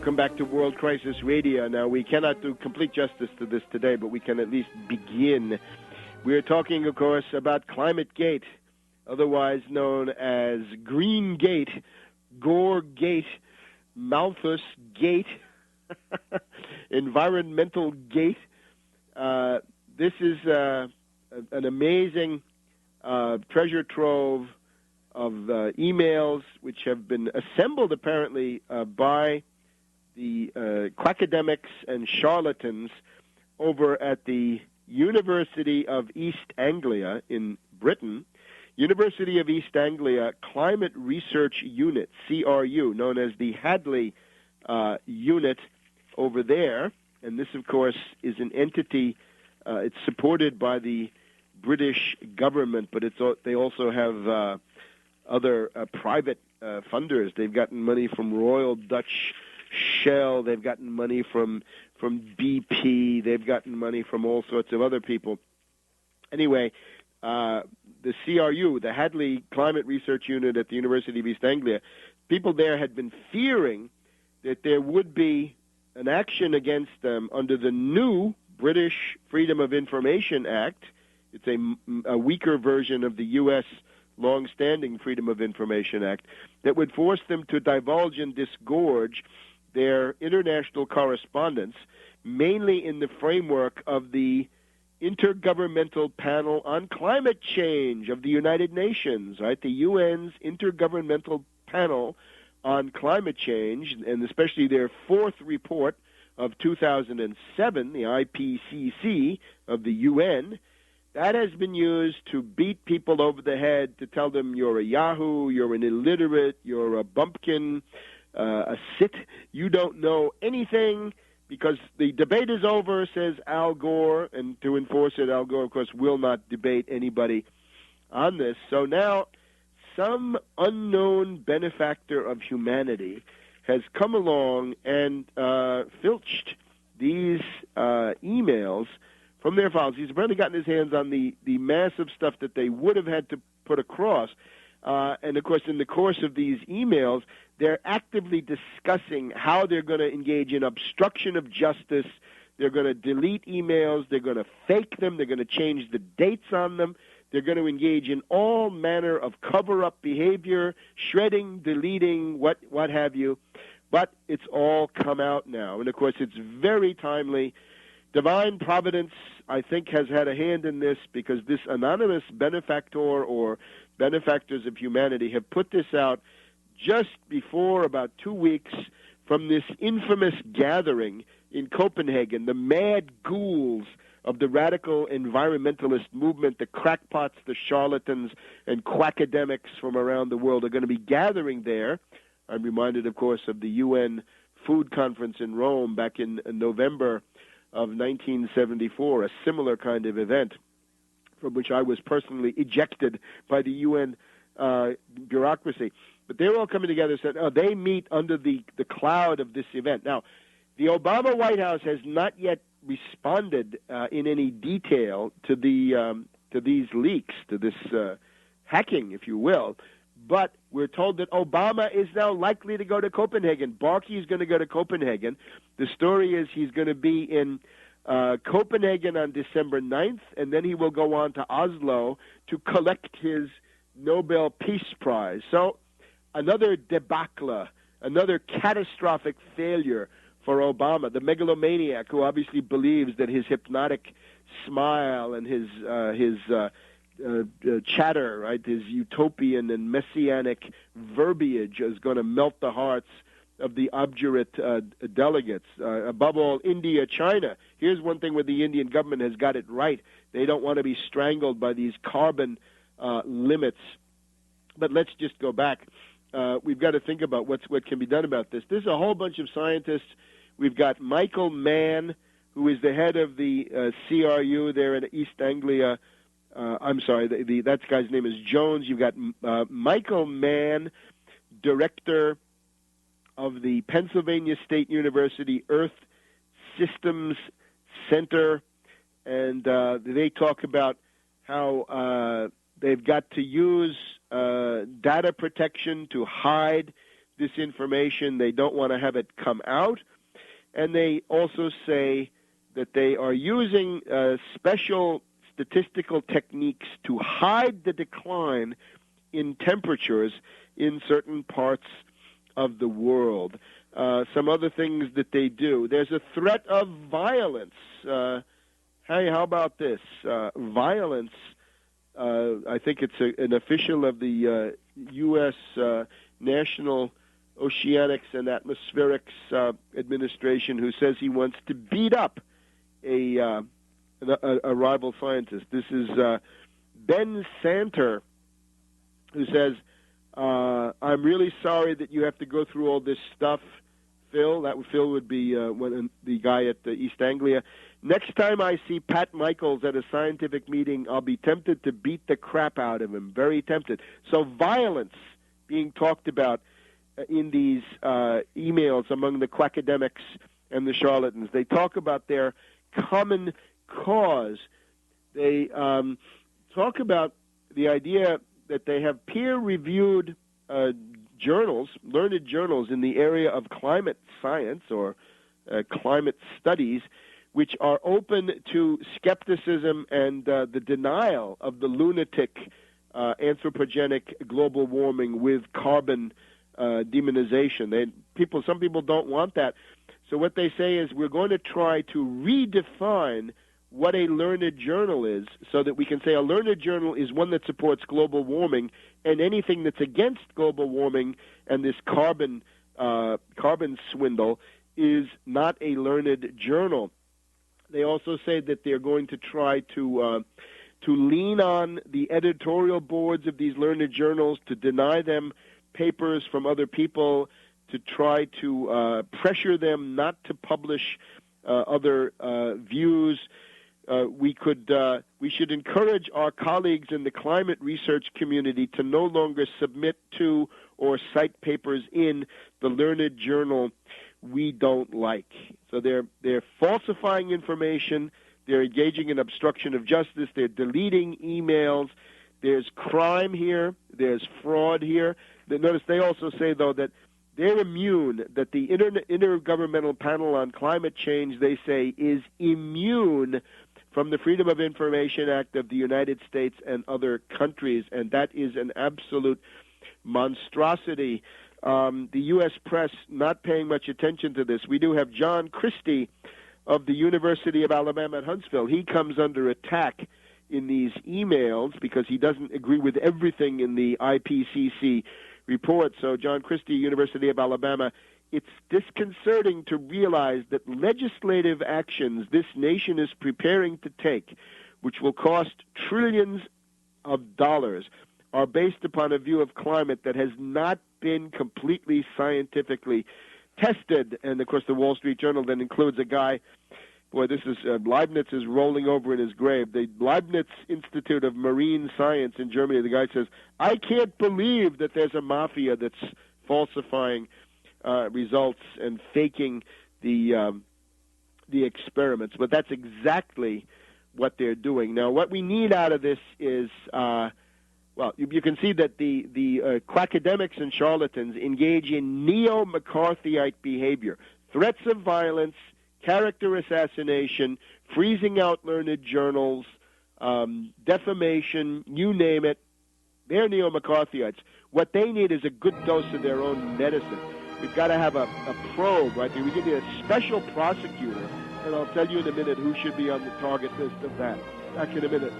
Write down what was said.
Welcome back to World Crisis Radio. Now, we cannot do complete justice to this today, but we can at least begin. We're talking, of course, about Climate Gate, otherwise known as Green Gate, Gore Gate, Malthus Gate, Environmental Gate. This is an amazing treasure trove of emails which have been assembled apparently by the quackademics and charlatans over at the University of East Anglia in Britain. University of East Anglia Climate Research Unit, CRU, known as the Hadley Unit over there. And this, of course, is an entity, it's supported by the British government, but they also have other private funders. They've gotten money from Royal Dutch Shell. They've gotten money from BP. They've gotten money from all sorts of other people. Anyway, the CRU, the Hadley Climate Research Unit at the University of East Anglia, people there had been fearing that there would be an action against them under the new British Freedom of Information Act. It's a weaker version of the U.S. long-standing Freedom of Information Act that would force them to divulge and disgorge their international correspondence, mainly in the framework of the Intergovernmental Panel on Climate Change of the United Nations, right? The UN's Intergovernmental Panel on Climate Change, and especially their fourth report of 2007, the IPCC of the UN, that has been used to beat people over the head, to tell them you're a yahoo, you're an illiterate, you're a bumpkin, a cit, you don't know anything, because the debate is over, says Al Gore, and to enforce it, Al Gore, of course, will not debate anybody on this. So now some unknown benefactor of humanity has come along and filched these emails from their files. He's apparently gotten his hands on the massive stuff that they would have had to put across. And, of course, in the course of these emails, they're actively discussing how they're going to engage in obstruction of justice. They're going to delete emails. They're going to fake them. They're going to change the dates on them. They're going to engage in all manner of cover-up behavior, shredding, deleting, what have you. But it's all come out now. And, of course, it's very timely. Divine Providence, I think, has had a hand in this, because this anonymous benefactor or benefactors of humanity have put this out just before about 2 weeks from this infamous gathering in Copenhagen, the mad ghouls of the radical environmentalist movement, the crackpots, the charlatans, and quackademics from around the world are going to be gathering there. I'm reminded, of course, of the UN Food Conference in Rome back in November of 1974, a similar kind of event from which I was personally ejected by the UN bureaucracy. But they're all coming together and said, oh, they meet under the cloud of this event. Now, the Obama White House has not yet responded in any detail to these leaks, to this hacking, if you will. But we're told that Obama is now likely to go to Copenhagen. Barkey is going to go to Copenhagen. The story is he's going to be in Copenhagen on December 9th, and then he will go on to Oslo to collect his Nobel Peace Prize. So another debacle, another catastrophic failure for Obama, the megalomaniac who obviously believes that his hypnotic smile and his chatter, right, his utopian and messianic verbiage is going to melt the hearts of the obdurate delegates. Above all, India, China. Here's one thing where the Indian government has got it right. They don't want to be strangled by these carbon limits. But let's just go back. We've got to think about what can be done about this. There's a whole bunch of scientists. We've got Michael Mann, who is the head of the CRU there in East Anglia. I'm sorry, that guy's name is Jones. You've got Michael Mann, director of the Pennsylvania State University Earth Systems Center, and they talk about how they've got to use data protection to hide this information. They don't want to have it come out. And they also say that they are using special statistical techniques to hide the decline in temperatures in certain parts of the world. Some other things that they do. There's a threat of violence. Hey, how about this? Violence. I think it's an official of the U.S. National Oceanics and Atmospherics Administration who says he wants to beat up a rival scientist. This is Ben Santer, who says, I'm really sorry that you have to go through all this stuff, Phil. Phil would be the guy at East Anglia. Next time I see Pat Michaels at a scientific meeting, I'll be tempted to beat the crap out of him. Very tempted. So violence being talked about in these emails among the quackademics and the charlatans. They talk about their common cause. They talk about the idea that they have peer-reviewed journals, learned journals in the area of climate science or climate studies, which are open to skepticism and the denial of the lunatic anthropogenic global warming with carbon demonization. Some people don't want that. So what they say is we're going to try to redefine what a learned journal is so that we can say a learned journal is one that supports global warming, and anything that's against global warming and this carbon swindle is not a learned journal. They also say that they're going to try to lean on the editorial boards of these learned journals, to deny them papers from other people, to try to pressure them not to publish other views. We should encourage our colleagues in the climate research community to no longer submit to or cite papers in the learned journal we don't like. So they're falsifying information. They're engaging in obstruction of justice. They're deleting emails. There's crime here. There's fraud here. Notice they also say, though, that they're immune, that the Intergovernmental Panel on Climate Change, they say, is immune from the Freedom of Information Act of the United States and other countries, and that is an absolute monstrosity. The U.S. press not paying much attention to this. We do have John Christie of the University of Alabama at Huntsville. He comes under attack in these emails because he doesn't agree with everything in the IPCC report. So John Christie, University of Alabama, it's disconcerting to realize that legislative actions this nation is preparing to take, which will cost trillions of dollars, are based upon a view of climate that has not been completely scientifically tested. And, of course, the Wall Street Journal then includes a guy, boy, this is, Leibniz is rolling over in his grave. The Leibniz Institute of Marine Science in Germany, the guy says, I can't believe that there's a mafia that's falsifying results and faking the experiments. But that's exactly what they're doing. Now, what we need out of this is, you can see that the quackademics and charlatans engage in neo-McCarthyite behavior, threats of violence, character assassination, freezing out learned journals, defamation, you name it. They're neo-McCarthyites. What they need is a good dose of their own medicine. We've got to have a probe, right? We need a special prosecutor, and I'll tell you in a minute who should be on the target list of that. Back in a minute.